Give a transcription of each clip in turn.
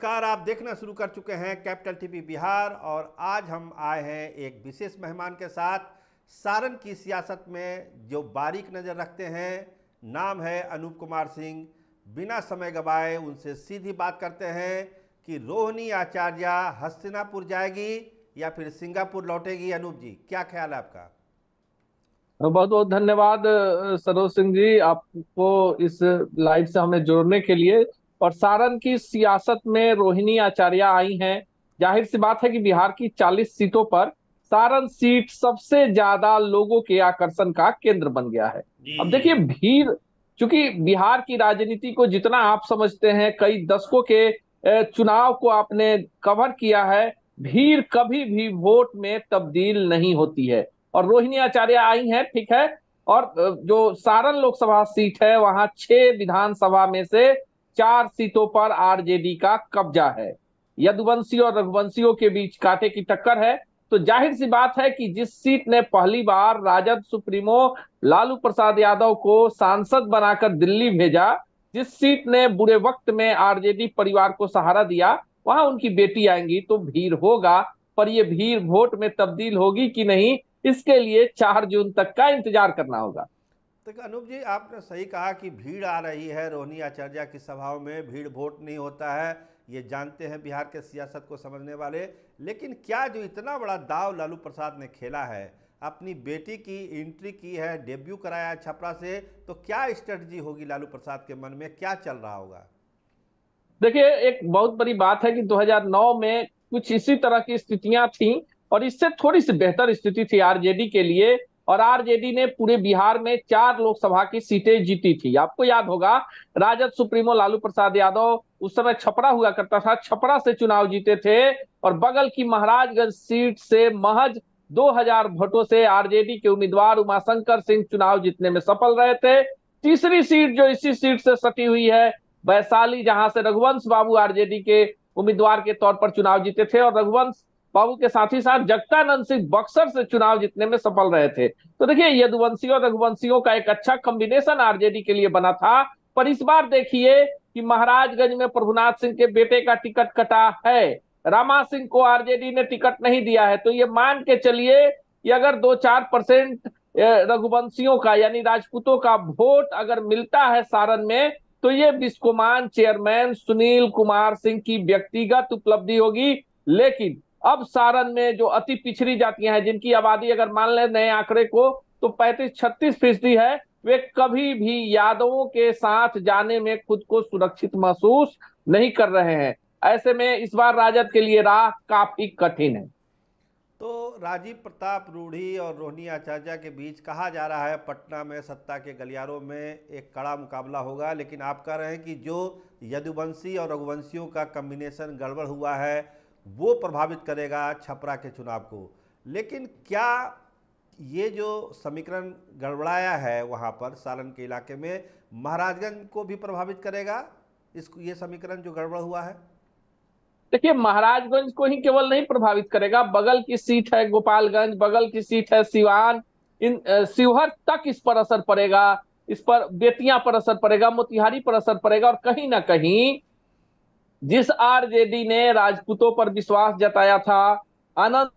नमस्कार। आप देखना शुरू कर चुके हैं कैपिटल टीवी बिहार और आज हम आए हैं एक विशेष मेहमान के साथ। सारण की सियासत में जो बारीक नज़र रखते हैं, नाम है अनूप कुमार सिंह। बिना समय गवाए उनसे सीधी बात करते हैं कि रोहिणी आचार्य हस्तिनापुर जाएगी या फिर सिंगापुर लौटेगी। अनूप जी, क्या ख्याल है आपका? बहुत बहुत धन्यवाद सरोज सिंह जी, आपको इस लाइव से हमें जोड़ने के लिए। और सारण की सियासत में रोहिणी आचार्य आई हैं। जाहिर सी बात है कि बिहार की 40 सीटों पर सारण सीट सबसे ज्यादा लोगों के आकर्षण का केंद्र बन गया है। जी अब जी। देखिए भीड़, चूंकि बिहार की राजनीति को जितना आप समझते हैं, कई दशकों के चुनाव को आपने कवर किया है, भीड़ कभी भी वोट में तब्दील नहीं होती है। और रोहिणी आचार्य आई हैं, ठीक है। और जो सारण लोकसभा सीट है, वहां 6 विधानसभा में से 4 सीटों पर आरजेडी का कब्जा है। यदुवंशी और रघुवंशियों के बीच कांटे की टक्कर है। तो जाहिर सी बात है कि जिस सीट ने पहली बार राजद सुप्रीमो लालू प्रसाद यादव को सांसद बनाकर दिल्ली भेजा, जिस सीट ने बुरे वक्त में आरजेडी परिवार को सहारा दिया, वहां उनकी बेटी आएंगी तो भीड़ होगा। पर ये भीड़ वोट में तब्दील होगी कि नहीं, इसके लिए 4 जून तक का इंतजार करना होगा। तो अनूप जी, आपने सही कहा कि भीड़ आ रही है रोहिणी आचार्य की सभाओं में। भीड़ वोट नहीं होता है, ये जानते हैं बिहार के सियासत को समझने वाले। लेकिन क्या जो इतना बड़ा दाव लालू प्रसाद ने खेला है, अपनी बेटी की एंट्री की है, डेब्यू कराया है छपरा से, तो क्या स्ट्रेटजी होगी लालू प्रसाद के मन में, क्या चल रहा होगा? देखिए, एक बहुत बड़ी बात है कि 2009 में कुछ इसी तरह की स्थितियां थीं और इससे थोड़ी सी बेहतर स्थिति थी आरजेडी के लिए। और आरजेडी ने पूरे बिहार में 4 लोकसभा की सीटें जीती थी। आपको याद होगा, राजद सुप्रीमो लालू प्रसाद यादव उस समय छपरा हुआ करता था, छपरा से चुनाव जीते थे। और बगल की महाराजगंज सीट से महज 2000 वोटों से आरजेडी के उम्मीदवार उमाशंकर सिंह चुनाव जीतने में सफल रहे थे। तीसरी सीट जो इसी सीट से सटी हुई है, वैशाली, जहां से रघुवंश बाबू आरजेडी के उम्मीदवार के तौर पर चुनाव जीते थे, और रघुवंश बाबू के साथ ही साथ जगदानंद सिंह बक्सर से चुनाव जीतने में सफल रहे थे। तो देखिए, यदुवंशियों रघुवंशियों का एक अच्छा कॉम्बिनेशन आरजेडी के लिए बना था। पर इस बार देखिए कि महाराजगंज में प्रभुनाथ सिंह के बेटे का टिकट कटा है, रामा सिंह को आरजेडी ने टिकट नहीं दिया है। तो ये मान के चलिए कि अगर 2-4% रघुवंशियों का यानी राजपूतों का वोट अगर मिलता है सारण में, तो ये बिस्कोमान चेयरमैन सुनील कुमार सिंह की व्यक्तिगत उपलब्धि होगी। लेकिन अब सारण में जो अति पिछड़ी जातियां हैं, जिनकी आबादी अगर मान लें नए आंकड़े को तो 35-36% है, वे कभी भी यादवों के साथ जाने में खुद को सुरक्षित महसूस नहीं कर रहे हैं। ऐसे में इस बार राजद के लिए राह काफी कठिन है। तो राजीव प्रताप रूढ़ी और रोहिणी आचार्य के बीच कहा जा रहा है पटना में सत्ता के गलियारों में एक कड़ा मुकाबला होगा। लेकिन आप कह रहे हैं कि जो यदुवंशी और रघुवंशियों का कम्बिनेशन गड़बड़ हुआ है वो प्रभावित करेगा छपरा के चुनाव को। लेकिन क्या ये जो समीकरण गड़बड़ाया है वहाँ पर सारण के इलाके में, महाराजगंज को भी प्रभावित करेगा? ये समीकरण जो गड़बड़ हुआ है। देखिए, महाराजगंज को ही केवल नहीं प्रभावित करेगा, बगल की सीट है गोपालगंज, बगल की सीट है सिवान, इन शिवहर तक इस पर असर पड़ेगा। इस पर बेतिया पर असर पड़ेगा, मोतिहारी पर असर पड़ेगा। और कहीं ना कहीं जिस आरजेडी ने राजपूतों पर विश्वास जताया था, आनंद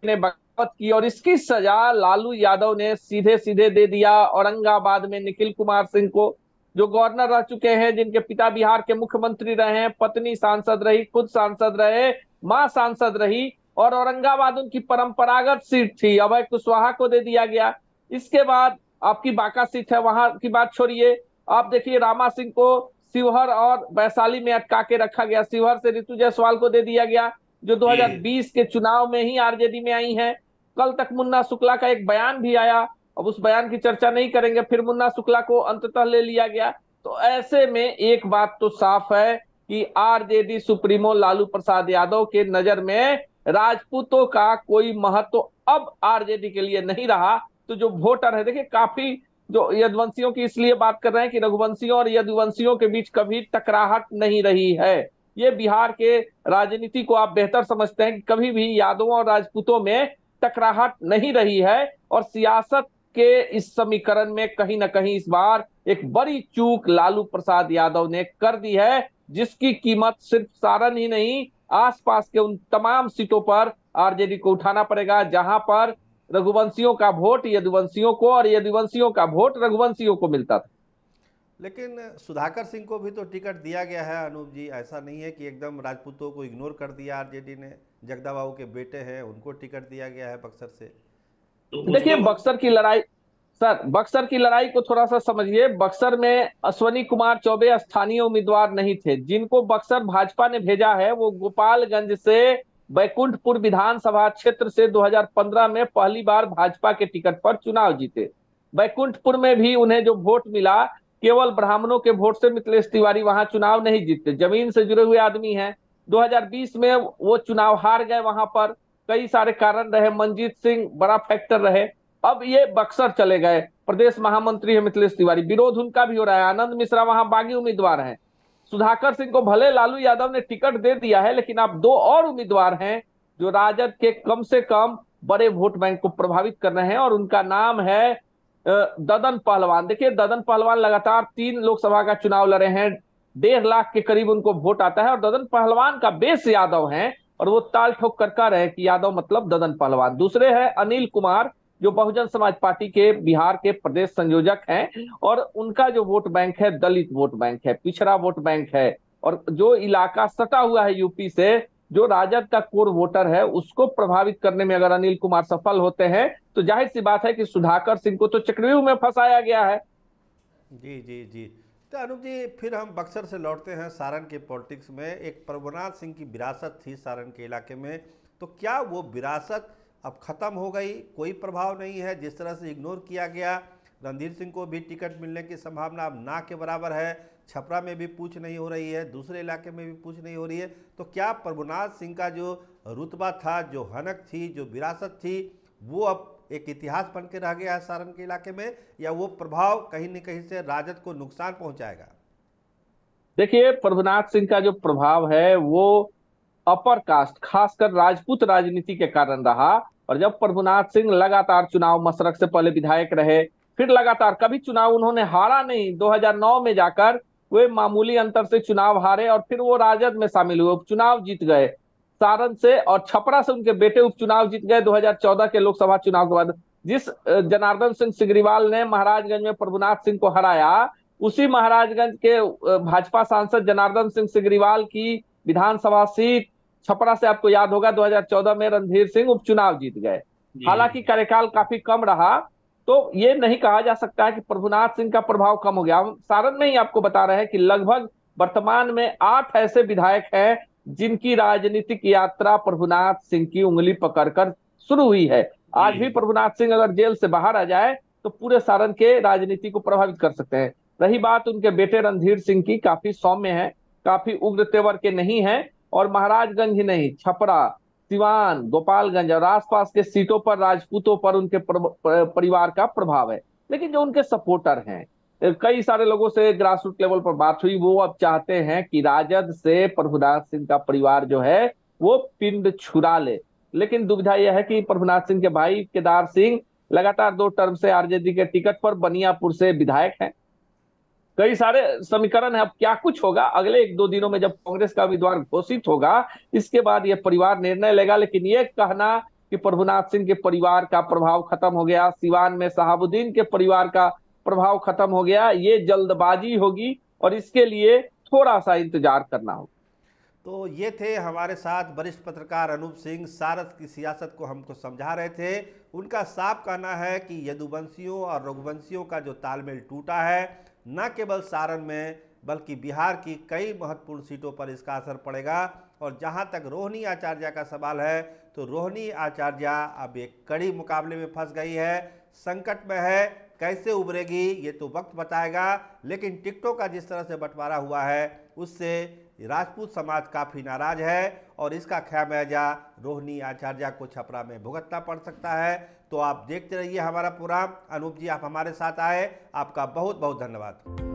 ने बगावत की और इसकी सजा लालू यादव ने सीधे सीधे दे दिया औरंगाबाद में निखिल कुमार सिंह को, जो गवर्नर रह चुके हैं, जिनके पिता बिहार के मुख्यमंत्री रहे हैं, पत्नी सांसद रही, खुद सांसद रहे, मां सांसद रही। और औरंगाबाद उनकी परंपरागत सीट थी, अभय कुशवाहा को दे दिया गया। इसके बाद आपकी बांका सीट है, वहां की बात छोड़िए। आप देखिए, रामा सिंह को शिवहर और वैशाली में अटका के रखा गया, शिवहर से ऋतु जायसवाल को दे दिया गया, जो जी। 2020 के चुनाव में ही आरजेडी में आई हैं। कल तक मुन्ना शुक्ला का एक बयान भी आया, अब उस बयान की चर्चा नहीं करेंगे, फिर मुन्ना शुक्ला को अंततः ले लिया गया। तो ऐसे में एक बात तो साफ है कि आरजेडी सुप्रीमो लालू प्रसाद यादव के नजर में राजपूतों का कोई महत्व अब आरजेडी के लिए नहीं रहा। तो जो वोटर है, देखिए काफी, जो यदुवंशियों की इसलिए बात कर रहे हैं कि रघुवंशियों और यदुवंशियों के बीच कभी टकराहट नहीं रही है। ये बिहार के राजनीति को आप बेहतर समझते हैं कि कभी भी यादवों और राजपूतों में टकराहट नहीं रही है। और सियासत के इस समीकरण में कहीं ना कहीं इस बार एक बड़ी चूक लालू प्रसाद यादव ने कर दी है। जिसकी कीमत सिर्फ सारण ही नहीं, आसपास के उन तमाम सीटों पर आरजेडी को उठाना पड़ेगा, जहां पर रघुवंशियों का वोट यदुवंशियों को और यदुवंशियों का वोट रघुवंशियों को मिलता था। लेकिन सुधाकर सिंह को भी तो टिकट दिया गया है अनूप जी, ऐसा नहीं है कि एकदम राजपूतों को इग्नोर कर दिया आरजेडी ने। जगदा बाबू के बेटे हैं, उनको टिकट दिया गया है बक्सर से। तो देखिए उसको बक्सर की लड़ाई, सर बक्सर की लड़ाई को थोड़ा सा समझिए। बक्सर में अश्वनी कुमार चौबे स्थानीय उम्मीदवार नहीं थे। जिनको बक्सर भाजपा ने भेजा है वो गोपालगंज से बैकुंठपुर विधानसभा क्षेत्र से 2015 में पहली बार भाजपा के टिकट पर चुनाव जीते। बैकुंठपुर में भी उन्हें जो वोट मिला केवल ब्राह्मणों के वोट से, मिथिलेश तिवारी वहां चुनाव नहीं जीते, जमीन से जुड़े हुए आदमी हैं। 2020 में वो चुनाव हार गए, वहां पर कई सारे कारण रहे, मंजीत सिंह बड़ा फैक्टर रहे। अब ये बक्सर चले गए, प्रदेश महामंत्री है मिथिलेश तिवारी, विरोध उनका भी हो रहा है। आनंद मिश्रा वहां बागी उम्मीदवार हैं। सुधाकर सिंह को भले लालू यादव ने टिकट दे दिया है, लेकिन अब दो और उम्मीदवार हैं जो राजद के कम से कम बड़े वोट बैंक को प्रभावित कर रहे हैं, और उनका नाम है ददन पहलवान। देखिए ददन पहलवान लगातार 3 लोकसभा का चुनाव लड़े हैं, 1.5 लाख के करीब उनको वोट आता है, और ददन पहलवान का बेस यादव है, और वो ताल ठोक कर रहे कि यादव मतलब ददन पहलवान। दूसरे हैं अनिल कुमार, जो बहुजन समाज पार्टी के बिहार के प्रदेश संयोजक हैं, और उनका जो वोट बैंक है दलित वोट बैंक है, पिछड़ा वोट बैंक है, और जो इलाका सटा हुआ है यूपी से, जो राजद का कोर वोटर है, उसको प्रभावित करने में अगर अनिल कुमार सफल होते हैं तो जाहिर सी बात है कि सुधाकर सिंह को तो चक्रव्यूह में फंसाया गया है। जी जी जी। तो अनूप जी, फिर हम बक्सर से लौटते हैं सारण के पॉलिटिक्स में। एक प्रभुनाथ सिंह की विरासत थी सारण के इलाके में, तो क्या वो विरासत अब ख़त्म हो गई? कोई प्रभाव नहीं है? जिस तरह से इग्नोर किया गया, रणधीर सिंह को भी टिकट मिलने की संभावना अब ना के बराबर है। छपरा में भी पूछ नहीं हो रही है, दूसरे इलाके में भी पूछ नहीं हो रही है। तो क्या प्रभुनाथ सिंह का जो रुतबा था, जो हनक थी, जो विरासत थी, वो अब एक इतिहास बन के रह गया है सारण के इलाके में, या वो प्रभाव कहीं न कहीं से राजद को नुकसान पहुंचाएगा? देखिए प्रभुनाथ सिंह का जो प्रभाव है वो अपर कास्ट, खासकर राजपूत राजनीति के कारण रहा। और जब प्रभुनाथ सिंह लगातार चुनाव मशरक से पहले विधायक रहे, फिर लगातार कभी चुनाव उन्होंने हारा नहीं, 2009 में जाकर वे मामूली अंतर से चुनाव हारे और फिर वो राजद में शामिल हुए, उपचुनाव जीत गए सारण से, और छपरा से उनके बेटे उपचुनाव जीत गए 2014 के लोकसभा चुनाव के बाद। जिस जनार्दन सिंह सिग्रीवाल ने महाराजगंज में प्रभुनाथ सिंह को हराया, उसी महाराजगंज के भाजपा सांसद जनार्दन सिंह सिग्रीवाल की विधानसभा सीट छपरा से, आपको याद होगा 2014 में रणधीर सिंह उपचुनाव जीत गए। हालांकि कार्यकाल काफी कम रहा, तो ये नहीं कहा जा सकता है कि प्रभुनाथ सिंह का प्रभाव कम हो गया। हम सारण में ही आपको बता रहे हैं कि लगभग वर्तमान में 8 ऐसे विधायक हैं जिनकी राजनीतिक यात्रा प्रभुनाथ सिंह की उंगली पकड़कर शुरू हुई है। आज भी प्रभुनाथ सिंह अगर जेल से बाहर आ जाए तो पूरे सारण के राजनीति को प्रभावित कर सकते हैं। रही बात उनके बेटे रणधीर सिंह की, काफी सौम्य है, काफी उग्र तेवर के नहीं है, और महाराजगंज ही नहीं, छपरा, सिवान, गोपालगंज और आसपास के सीटों पर राजपूतों पर उनके परिवार का प्रभाव है। लेकिन जो उनके सपोर्टर हैं, कई सारे लोगों से ग्रास रूट लेवल पर बात हुई, वो अब चाहते हैं कि राजद से प्रभुनाथ सिंह का परिवार जो है वो पिंड छुड़ा ले। लेकिन दुविधा यह है कि प्रभुनाथ सिंह के भाई केदार सिंह लगातार 2 टर्म से आरजेडी के टिकट पर बनियापुर से विधायक हैं। कई सारे समीकरण है, अब क्या कुछ होगा अगले 1-2 दिनों में जब कांग्रेस का उम्मीदवार घोषित होगा, इसके बाद यह परिवार निर्णय लेगा। लेकिन ये कहना कि प्रभुनाथ सिंह के परिवार का प्रभाव खत्म हो गया, सिवान में शहाबुद्दीन के परिवार का प्रभाव खत्म हो गया, ये जल्दबाजी होगी और इसके लिए थोड़ा सा इंतजार करना होगा। तो ये थे हमारे साथ वरिष्ठ पत्रकार अनूप सिंह, सारस की सियासत को हमको समझा रहे थे। उनका साफ कहना है कि यदुवंशियों और रघुवंशियों का जो तालमेल टूटा है, न केवल सारण में बल्कि बिहार की कई महत्वपूर्ण सीटों पर इसका असर पड़ेगा। और जहां तक रोहिणी आचार्य का सवाल है, तो रोहिणी आचार्य अब एक कड़ी मुकाबले में फंस गई है, संकट में है। कैसे उभरेगी ये तो वक्त बताएगा, लेकिन टिकटों का जिस तरह से बंटवारा हुआ है उससे राजपूत समाज काफ़ी नाराज है, और इसका खामियाजा रोहिणी आचार्य को छपरा में भुगतना पड़ सकता है। तो आप देखते रहिए हमारा प्रोग्राम। अनूप जी, आप हमारे साथ आए, आपका बहुत बहुत धन्यवाद।